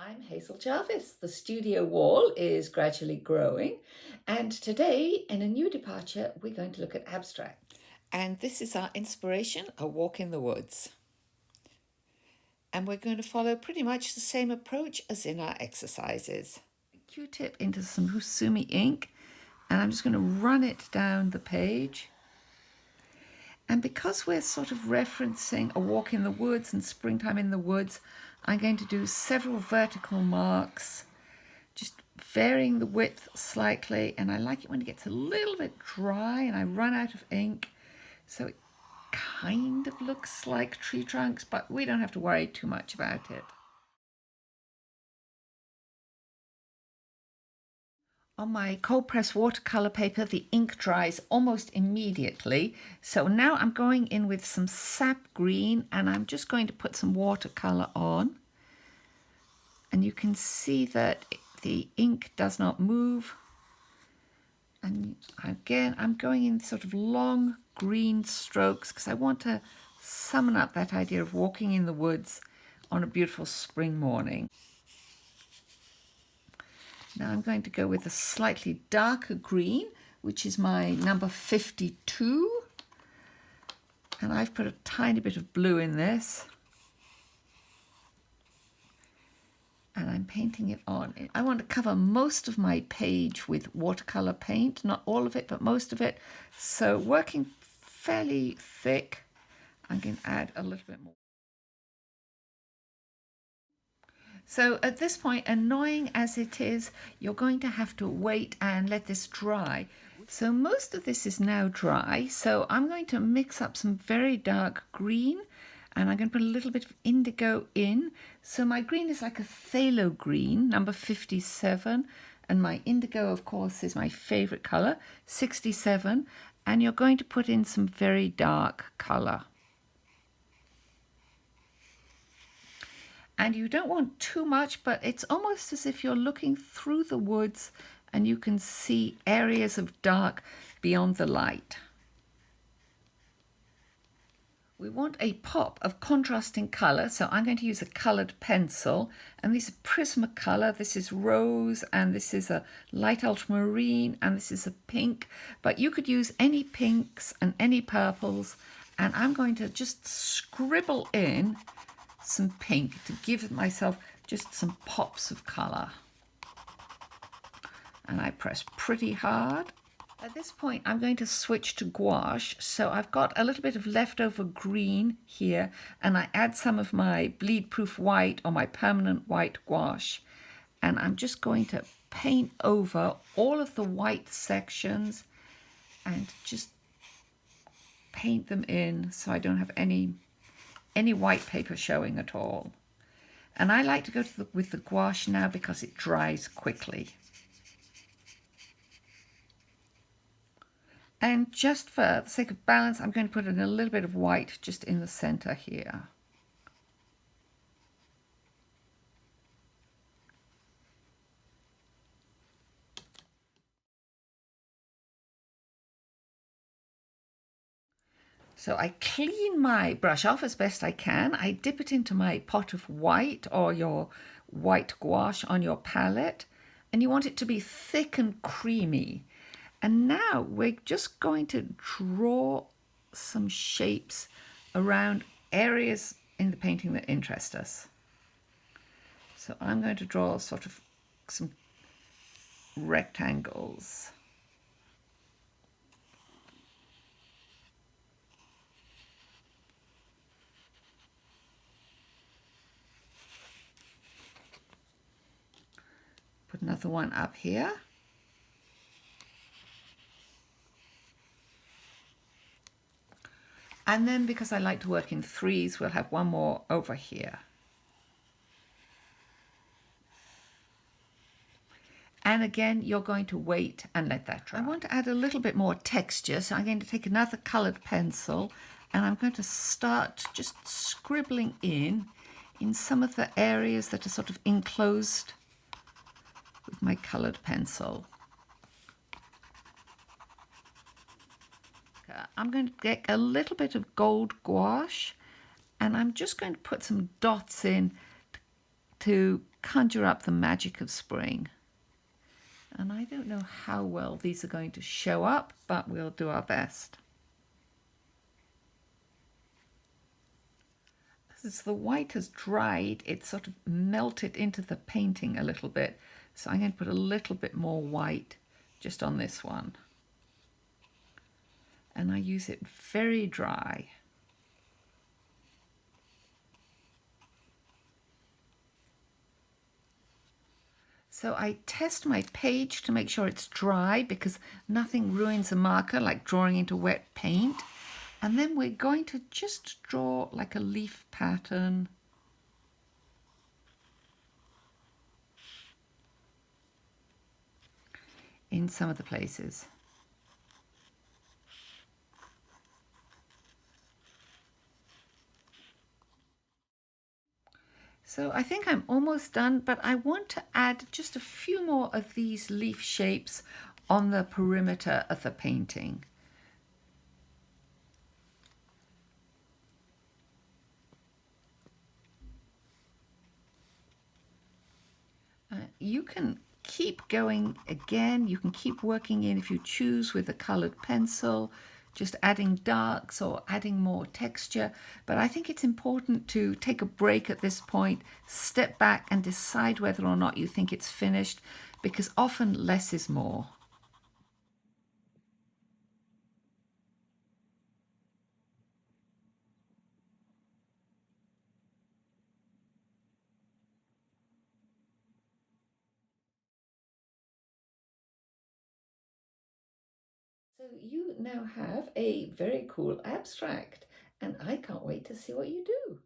I'm Hazel Jarvis. The studio wall is gradually growing, and today, in a new departure, we're going to look at abstracts. And this is our inspiration, A Walk in the Woods. And we're going to follow pretty much the same approach as in our exercises. Q-tip into some Husumi ink, and I'm just going to run it down the page. And because we're sort of referencing A Walk in the Woods and Springtime in the Woods, I'm going to do several vertical marks, just varying the width slightly. And I like it when it gets a little bit dry and I run out of ink. So it kind of looks like tree trunks, but we don't have to worry too much about it. On my cold press watercolor paper, the ink dries almost immediately. So now I'm going in with some sap green and I'm just going to put some watercolor on. And you can see that the ink does not move. And again, I'm going in sort of long green strokes because I want to summon up that idea of walking in the woods on a beautiful spring morning. Now I'm going to go with a slightly darker green, which is my number 52. And I've put a tiny bit of blue in this. And I'm painting it on. I want to cover most of my page with watercolor paint, not all of it, but most of it. So working fairly thick, I'm going to add a little bit more. So at this point, annoying as it is, you're going to have to wait and let this dry. So most of this is now dry. So I'm going to mix up some very dark green and I'm going to put a little bit of indigo in. So my green is like a phthalo green, number 57. And my indigo, of course, is my favorite color, 67. And you're going to put in some very dark color. And you don't want too much, but it's almost as if you're looking through the woods and you can see areas of dark beyond the light. We want a pop of contrasting colour, so I'm going to use a coloured pencil, and this is Prismacolor. This is rose, and this is a light ultramarine, and this is a pink, but you could use any pinks and any purples, and I'm going to just scribble in some pink to give myself just some pops of colour. And I press pretty hard. At this point, I'm going to switch to gouache. So I've got a little bit of leftover green here, and I add some of my bleed-proof white or my permanent white gouache. And I'm just going to paint over all of the white sections and just paint them in so I don't have any white paper showing at all. And I like to go with the gouache now because it dries quickly. And just for the sake of balance, I'm going to put in a little bit of white just in the center here. So I clean my brush off as best I can. I dip it into my pot of white or your white gouache on your palette. And you want it to be thick and creamy. And now we're just going to draw some shapes around areas in the painting that interest us. So I'm going to draw sort of some rectangles. Put another one up here. And then because I like to work in threes, we'll have one more over here. And again, you're going to wait and let that dry. I want to add a little bit more texture, so I'm going to take another coloured pencil and I'm going to start just scribbling in some of the areas that are sort of enclosed with my coloured pencil. I'm going to get a little bit of gold gouache and I'm just going to put some dots in to conjure up the magic of spring. And I don't know how well these are going to show up, but we'll do our best. As the white has dried, it's sort of melted into the painting a little bit. So I'm going to put a little bit more white just on this one. And I use it very dry. So I test my page to make sure it's dry because nothing ruins a marker like drawing into wet paint. And then we're going to just draw like a leaf pattern. In some of the places. So I think I'm almost done, but I want to add just a few more of these leaf shapes on the perimeter of the painting. You can keep going again. You can keep working in if you choose with a colored pencil, just adding darks or adding more texture. But I think it's important to take a break at this point, step back and decide whether or not you think it's finished, because often less is more. So you now have a very cool abstract, and I can't wait to see what you do.